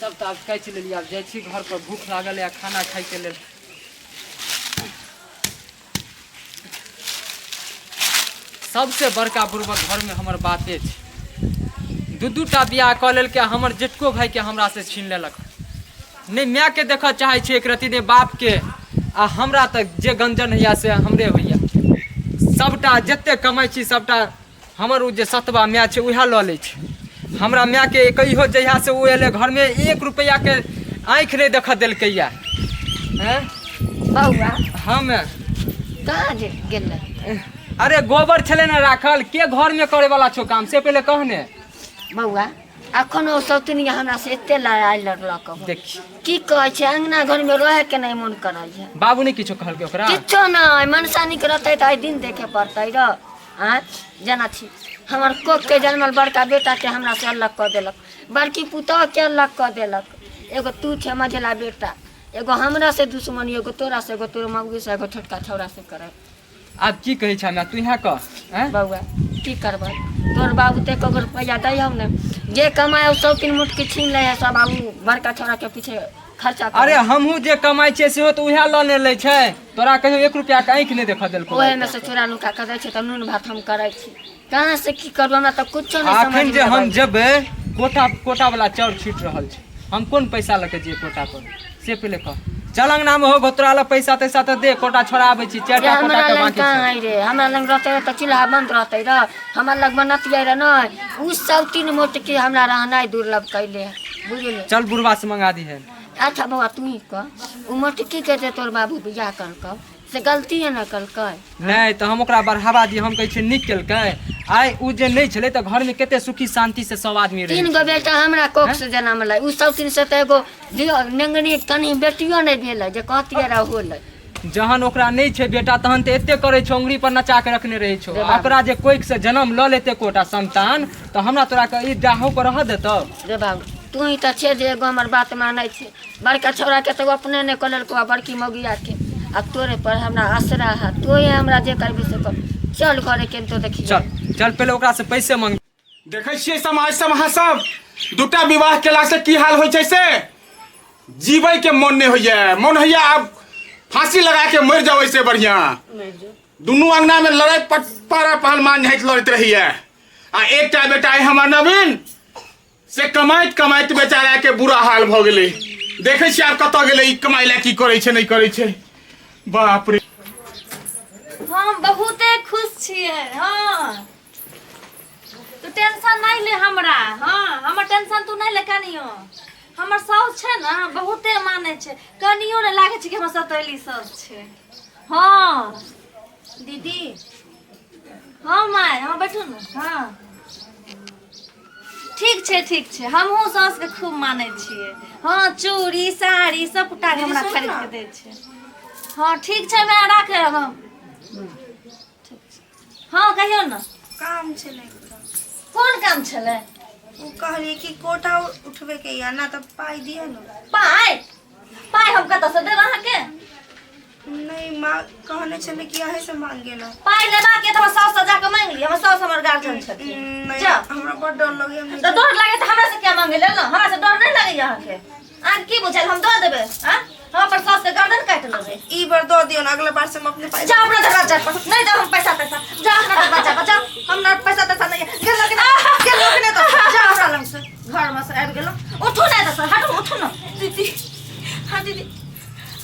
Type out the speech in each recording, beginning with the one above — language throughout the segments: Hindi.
सब तो आब कैच लेलिए। आब जाइ छी घर पर, भूख लागल है खाना खाए के लेल। सबसे बड़का बुर्बक घर में हमर बापे छै। दू-दूटा बियाह कऽ लेलकै, हमर जेठको भाई के हमरा से छीन लेलक। नहीं माय के देख चाहे छै एक रति, ने बाप के। आ हमरा तक जे गंजन होइया से हमरे होइया। सबटा जते कमाई छी सबटा हमर उ जे सतवा माय छै उहे लऽ लै छै। हमरा माय के कहियो जहिया से ओ एले घर में 1 रुपया के आँख नहीं देख देलकैया। हैं बउआ हम कहाँ जे गेलै? अरे गोबर छले ना राखल, के घर में करे वाला छो काम से पहले कहने। बउआ अखन ओ सौतनिया हमरा से एते लड़ाई लड़लक। देखी की कहै छै, अंगना घर में रहे के नहीं मन करे छै। बाबू ने किछो कहल के ओकरा? किछो नहीं, मनसा निक रहते तो आई दिन देखे पड़ते र। जना छी हमर कोक के जन्मल बड़का बेटा के हमरा से अलग कर देलक, बड़की पुतह के अलग कर देलक। एगो तू छे मझला बेटा, एगो हमरा से दुश्मनी, एगो तोरा से, एगो तोर मौगी से, एगो छोटका छौरा से करे। अब की कहे छै तू यहाँ कह? बउआ की करबै, तोर बाबू ते को रुपया दै हम ने, जे कमाए सब 3 मुठ के छीन ले है। सब बाबू बड़का छौरा के पीछे खर्चा करे। अरे हमहू जे कमाई छे से तो उहे ल ले लै छै। तोरा कहियो 1 रुपया के आँख नहीं देख देलको। ओहे में से चोरा नुका कर दै छै त नून भात हम करै छी। कहां से की करब, हमरा त कुछो नहीं समझ में। अखन जे हम जेबे कोटा वाला चाउर छीट रहल छै, हम कोन पैसा लेके जे कोटा पर से पहले कह। चल अंगना में हो तोरा ला पैसा तैसा त दे, कोटा छोड़ा आबै छी। 4टा कोटा के बाकी छै रे, हमरा लग रहते त चूल्हा बंद रहते र, हमरा लग बनतियै रे नहीं। उ सब 3 मुठ के हमरा रहनाइ दुर्लभ कैले है, बुझले। चल बुढ़वा से मंगा दी है। अच्छा बउआ तू ही कह, उ मोटकी के जे तोर बाबू बियाह करलक से गलती है ना करलकै? नहीं तो हम ओकरा बढ़ावा दी, हम कहै छै नीक केलकै। आइ उ जे नहीं छले त घर में केते सुखी शांति से सब आदमी रहे। 3 गो बेटा हमरा कोख से जन्मलै, उ सब 3 से त एगो नेंगनी कनी बेटियो नहीं भेलै जे कहतियै रे होलै। जहन ओकरा नहीं छै बेटा तहन त एते करे छौ, उंगली पर नचा के रखने रहे छौ। ओकरा जे कोइक से जन्म ल लेते कोटा संतान त हमरा तोरा के ई डाहो पर रह देतौ रे बाबू। तू ही त छे जे एगो हमर बात मानै छै। बड़का छौरा के तो अपने ने कललको, बड़की मौगिया के। अब तोरे पर हमरा आसरा है, तो ये हमरा जे करबे से कर। चल घरे के तो देखी। चल चल पहले ओकरा से पैसे मांग। देखे छियै समाज सब दूटा विवाह केला से की हाल होइ छै से जीवे के मन नहीं होइए। मन होइए आब फांसी लगा के मर जाओ, इससे बढ़िया। दुनू अंगना में लड़ाई पारा पहलवान झाँक लड़ते रहिए। आ एकटा बेटा है हमर नवीन से कमाइत कमाइत बेचारा के बुरा हाल भ गेलै। देखे छियै आब कतऽ गेलै, ई कमाइ ला की करे छै नहीं करे छै। बाप रे हम बहुते खुश छियै। हाँ तू टेंशन नहीं ले हमरा। हाँ हमर टेंशन तू नहीं ले कनियो। हमर साउस छै ना बहुते माने छै, कनियो ने लागे छै कि हमर सतैली साउस छै। हाँ दीदी, हाँ माय हाँ बैठू ना। हाँ ठीक छै, हमहूँ साउस के खूब माने छियै। हाँ चूड़ी साड़ी सबटा हमरा खरीद के दै छै। हाँ ठीक छै, मैं राखे हम। हाँ कहियो ना। काम छलै। कोन काम छलै? उ कहलिए कि कोटा उठबे के या ना त पाई दिए न। पाई हम कत से देब अहाँ के? नहीं मां कहने छले कि अहे से मांगे ला। पाई लेबा के त हम साउस से जाके मांग ली। हम साउस हमर गार्जियन छथिन। नहीं जा हमरा बड़ डर लगे। हम तो डर लागे त हमरा से क्या मांगे ले ना? हमरा से डर नहीं लागे अहाँ के? आ की बुझल हम दो देबे? हां हम पर साउस के गर्दन काट लेबे। ई बार दो दियो ना, अगला बार से हम अपने पाई। जा अपना दरवाजा पर नहीं दे हम पैसा जा अपना दरवाजा पर जा। हमरा पैसा नहीं गेल लगे तो जा हमरा लंग से घर में से आबि गेलो। उठू ना त हटू, उठू ना दीदी। हां दीदी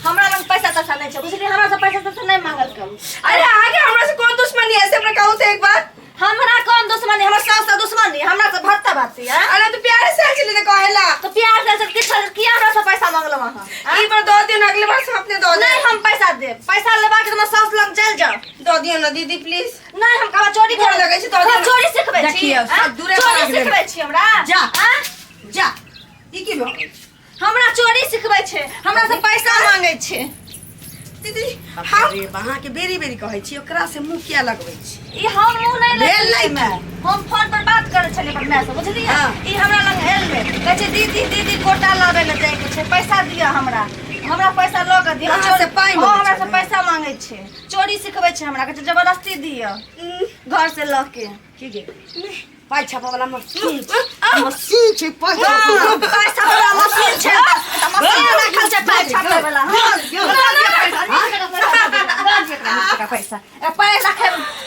हमरा लंग पैसा नहीं छै, बुझली? हमरा से पैसा नहीं मांगल करू। अरे आगे हमरा से कौन दुश्मनी है? ऐसे अपने कहू तो एक बार। हमरा कौन दुश्मनी? हमर सास से दुश्मनी? हमरा से भरता बाती है। अरे तो प्यार से चली ने कहेला तो प्यार से किया हमरा से पैसा मांगलो वहां? ई बार दो दियो ना, अगले बार से अपने दो दे। नहीं हम पैसा दे, पैसा लेबा के तुम सास लंग चल जाओ। दो दियो ना दीदी प्लीज। नहीं हम कहा चोरी कर लगे छी। दो दियो चोरी सिखबै छी। देखिए सब दूरे चोरी सिखबै छी हमरा। जा जा ई की भ हमरा चोरी सिखबै छै, हमरा से पैसा मांगे छै। दीदी हम वहां के बेरी बेरी कहै छी, ओकरा से मुंह किया लगबै छी? ई हम मुंह नहीं भेल नहीं मैं हम फोन पर बात करे छलिए पर मैं से बुझलिए। ई हमरा लंग एल में कहै छै दीदी कोटा लाबे ले जाय के छै, पैसा दिया हमरा पैसा ल के दिया। कहां से पाई मांगे? हमरा से पैसा मांगे छै, चोरी सिखबै छै हमरा, कहै छै जबरदस्ती दिया घर से ल के। के गे पाई छापा वाला मशीन छे पाई छापा वाला मशीन छे मशीन रखल छे पाई छापा वाला पैसा पैसा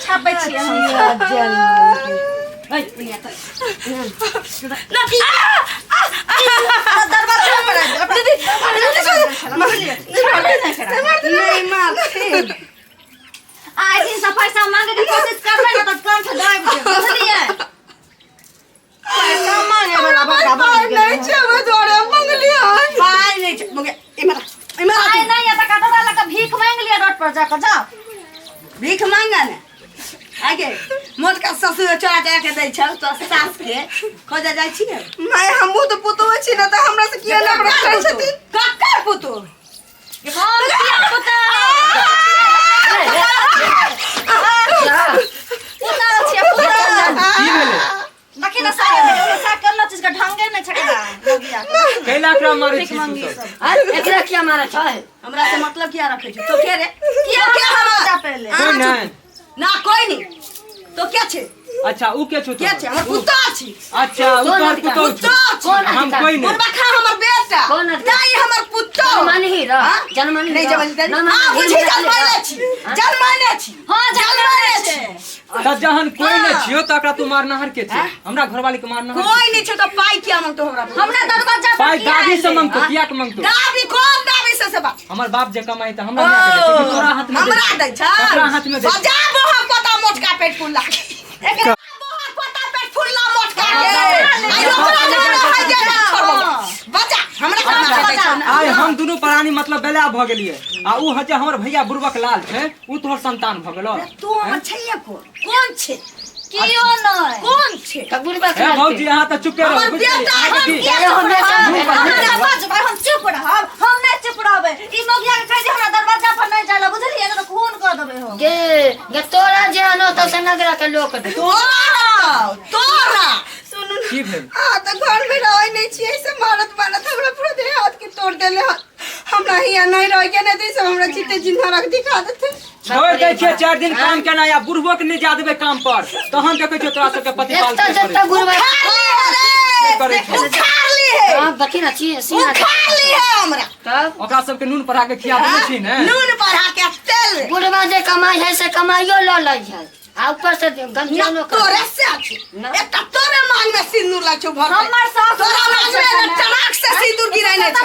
छापे छियै दरवाजा पर दीदी आज दिन से पैसा मांगे की कोशिश करबै ना तो कान से दाब दे बुझलिए पैसा मांगे वाला पाई नहीं छे वो जोरे मांग लिया पाई नहीं छे मगे इमरा आई नहीं है तो कटोरा लगा भीख मांग लिया रोड पर जाकर जाओ भीख मांगा ने आगे मोट का ससुर चोरा के दै छ तो सास के खोजा जाय छी मैं हमहु तो पुतो छी ना त हमरा से किया लग रखै छथिन कक्कर पुतो हम किया पुता पुता छी पुता की भेलै देखि ना सारा करना चीज का ढंगे नहीं छकड़ा लोगिया कैला एकरा मारै छी तू सब एकरा क्या मारा छै हमरा से मतलब किया रखै छी तो के रे किया हमरा जा पहले कोई नहीं ना कोई नहीं तो क्या छे अच्छा ऊ के छु क्या छे हमर पुतो छी अच्छा ऊ तोर पुतौ छु कौन हम कोई नहीं बखा हमर बेटा कौन अधिकार? दाई हमर पुतो जनमानी हीरा जनमानी नहीं जबरदस्ती ना हां बुझी जन्माने छी जन्माने छी हां जन्माने छे तब जहन कोई नहीं छियो त एकरा तू मारनहार के छी हमरा घरवाली के मारनहार कोई नहीं छे तो पाई किया मांगतो हमरा दरवाजा पर पाई किया दादी से आइले? मांगतो किया के मांगतो दाबी कौन दाबी से बात हमर बाप जे कमाई त हमरा नहीं दे तोरा हाथ में हमरा दै छ एकरा हाथ में दे सजा बोहा पता मोटका पेट फुल्ला एकरा बोहा पता पेट फुल्ला मोटका के आइ ओकरा जाना है जे छोड़बो बजा हमरा कमा दै छ आइ हम दुनू प्राणी मतलब बेला भ गेलिए आ ऊ हजे हमर भैया बुर्बक लाल छै ऊ तोहर संतान भ गेलो तू हमर छैया कौन छे कियो नहीं कौन छे कबुरबा हे भौजी अहाँ त चुपे रहो हमर बेटा हम चुप रहब हम नहीं चुप रहबे ई मोगिया के कह दे हमरा दरवाजा पर नहीं जाला बुझलिए ना तो खून कर देबे हो गे तोरा जे आनो त सनगरा के लोक दे तोरा सुनु की भेल आ त घर में रहै नहीं छी ऐसे मारत हमरा पूरा देह हाथ के तोड़ देले हमरा हिया नहीं रह के नहीं सब हमरा जीते जिंदा रख दिखा देते छोड़ दै छियै 4 दिन काम केना या बुढ़बो के नहीं जा देबै काम पर तहन देखै छियै तोरा सबके पति पाल एकटा जत्ता गुरबा करे छै खार ली है हां बकी ना छी सीना खार ली है हमरा तब ओकरा सबके नून पड़ा के खिया देबै छी ने नून पढ़ा के तेल गुरबा जे कमाई है से कमाइयो ल लै है आ ऊपर से गंजियानो कर तोरे से अछि एकटा तोरे मांग में सिंदूर लाछो भर हमर सास तोरा मांग में टनाक से सिंदूर गिराइने छ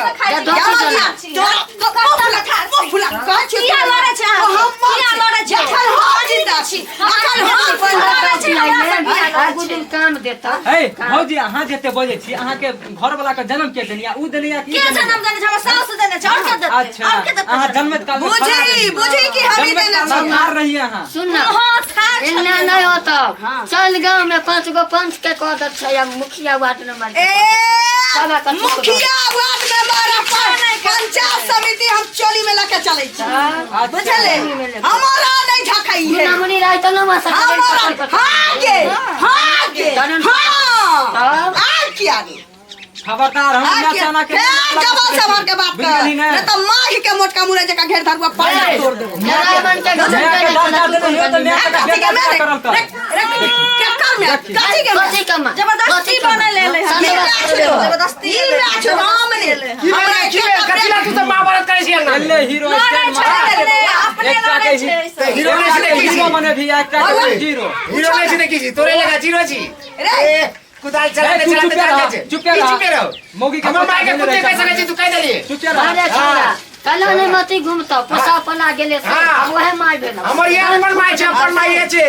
फुला कह छी किया लड़े छै किया लड़े छै अखन हम जिंदा छी अखन हम लड़े छै आगू दिन काम देता हे भौजी अहाँ जते बजै छी अहाँ के घर वाला के जन्म के देनिया ऊ देनिया की के जन्म देने छै हमर सास देने छै और के देते अच्छा और के देते अहाँ जन्मत काल में बुझी कि हम ही देने छी संस्कार रहिए अहाँ सुन ना हां खा इन्ना नहीं होता चल गांव में 5 गो पंच के कदर छै या मुखिया वार्ड नंबर मुखिया वार्ड में मारा पंचायत समिति हम चोली में लेके चले छी बुझले हमारा नहीं झकाई है मुनी राय त न मासा हमारा हागे हां आ क्या रे खबरदार हम ना चाना के जवान सवार के बात कर नहीं नहीं तो मार के मोटका मुरे जका घेर धरवा पड़ तोड़ देबो नारायण के मैं के दादा देने हो तो मैं के बेटा करल कर क्या कर में काची के कथी कमा जबरदस्ती बने ले ले जबरदस्ती राजो राम ने हमरा के कथिला तू तो महाभारत करे छी अंगना ले हीरो स्टैंड मार अपने एक लड़े छै हीरो ने हीरो बने भी एक हीरो हीरो नहीं छी देखी छी तोरे लगा जीरो छी रे कुदाल ए, चलाते तू चलाते चुप रह मोगी के हम माय के कुत्ते पैसा नहीं तू कह देली चुप रह अरे छोरा कल ने मती घूमता पोसा पला गेले से हाँ। ओहे माय भेल हमर ये अपन माय छै अपन माय ये छै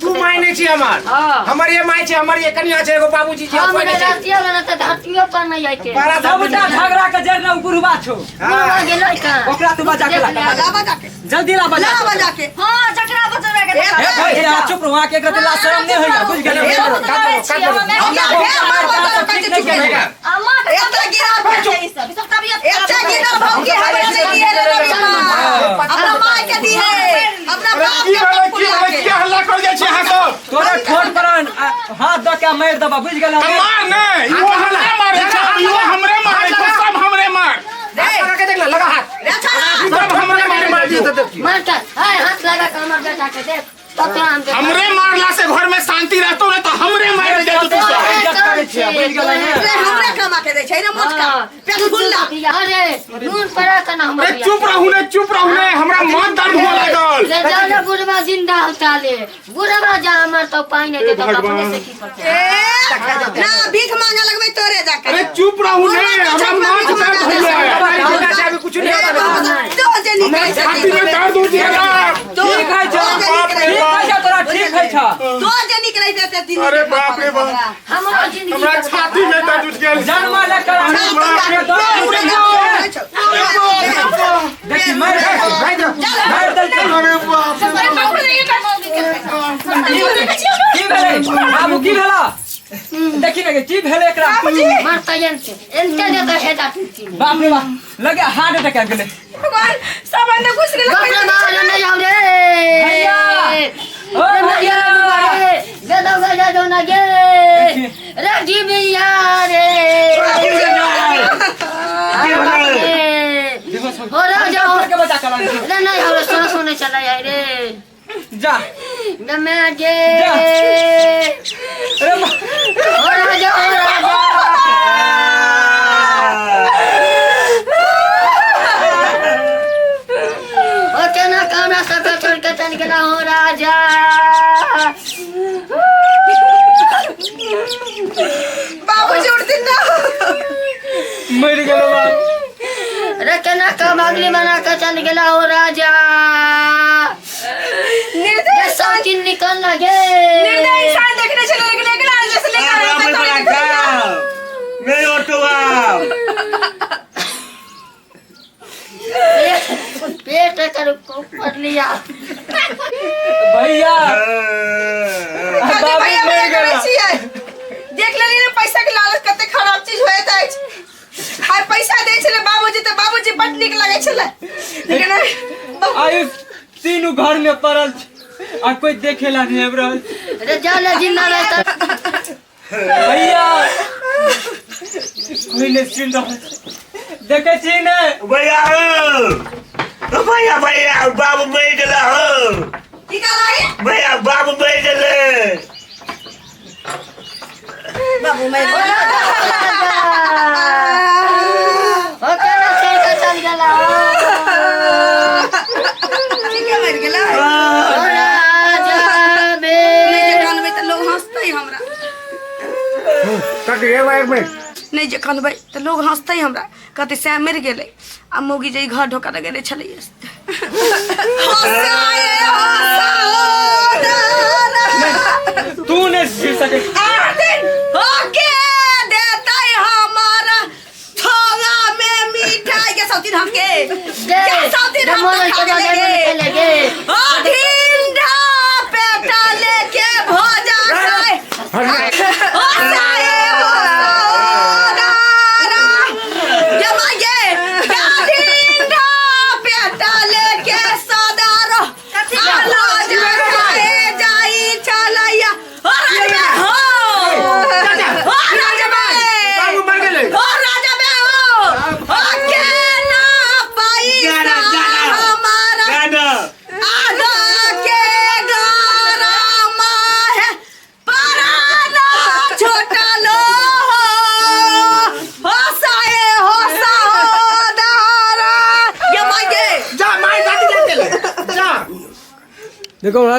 तू माय नहीं छी हमर हाँ। हमर ये माय छै हमर ये कनिया छै एगो बाबूजी छै हम कोई नहीं छै रातिया वाला त धरतियो पर नहीं आइते बड़ा सबटा झगड़ा के जड़ न गुरुबा छो बुढ़वा गेलै का ओकरा तू बजा के ला लावा जाके जल्दी ला बजा लावा जाके हां जकरा बचबे के ए भाई यार चुप रहो के एकरा ला शर्म नहीं होइला बुझ गेल अम्मा एता गिरा ई सब तबियत एता गिरा भौंकी हमें से किए रे अपना माय के दी है अपना बाप के पुला के हल्ला कर जाइ छी अहाँ सब तोरे ठोट पर हाथ दऽ के मार दबा बुझ गेल मार नहीं इहो हल्ला मारे छै इहो हमरे मारे छै सब हमरे मार लगा के देख लगा हाथ सब हमरे मार दियो तो मारता हाय हाथ लगा कमर बेटा के देख तब तो हम हमरे मारला से घर में शांति रहतो बुझ गेलै अरे है हमरा कमा के दै छै ना मोटका पेट फुल्ला अरे नून पड़ा का ना हमर अरे चुप रहू ने हमरा मन दर्द हो लागल ले जाओ ना बुढ़वा जिंदा होता ले बुढ़वा जा हमर तो पानी नहीं देता अपने से की करते ए ना भीख मांगे लगबै तोरे जाके अरे चुप रहू ने हमरा माथ दर्द हो गया अभी कुछ नहीं होगा तो जनी कहै छाती में दर्द हो गया ठीक है छा तोरा ठीक है छा तो जनी कहै देते तीन अरे बाप रे बाप हमारा जिंदगी हमरा छाती में दर्द उठ गया जन्मा ले कर देखी मार दल अरे बाप की भेलै बाबू की भेला देखी ना की भेलै एकरा मरता एंते देता है दाती बाप रे बाप लगे हार्ट अटैक आ गेलै सामान घुस गेल बाप रे बाप नहीं आओ रे भैया ओ भैया गदा दो ना गे राजी भैया रे हो राजा के बचा कर नहीं हो सोना सोने चला जाए रे जा मैं गे जा अरे हो राजा ओ केना कामना सब छोड़ के चल गेला हो राजा बाबूजी उठती ना मर गेलो बाप रे केना काम अगली बना के चल गेला हो राजा ये सब दिन निकल लगे निर्दय इंसान देखने चले लेकिन एकला जैसे लेकर नहीं ऑटोवा पेट कर को पड़ लिया भैया बाबू भैया मर गेला देख लेली ना पैसा के लालच कते खराब चीज होय त हाय पैसा दै छले बाबूजी त बाबूजी बड नीक लागै छले लेकिन आयु तीनों घर में पड़ल आ कोई देखेला नहीं अब रहल रे जाले जिंदा रहता भैया कोई नहीं सुन रहा देखे छी ने भैया भैया भैया बाबू मर गेला हो की का लागे भैया बाबू मर गेले बाबू मैं ओ केना से चल गेला ठीक है मर गेला ओ राजा बे नहीं जे कानबे त लोग हंसतै हमरा कट रे वायर में नहीं जे कानबे त लोग हंसतै हमरा कहते से मर गेलै आ मोगी जे घर ढोका लगेले छलै तू नहीं गिर सके ओके देतै हमारा थोड़ा में मिठाई के सौती हमके दे सौती हम मोर के लगे लगे ओ ढींढा पेटा लेके भोजा खाए ओ साए हो दारा जमाए ढींढा पेटा लेके सदारो आलो जाए जाई चलैया ओ राजा हो राजा बाबू मर गेले ओ राजा बे हो ओके ना पैसा हमारा गाना आधा के गारामा है पराना छोटा लो हो साए हो सादारा ये मांगे जा माय दादी लेके ले जा देखो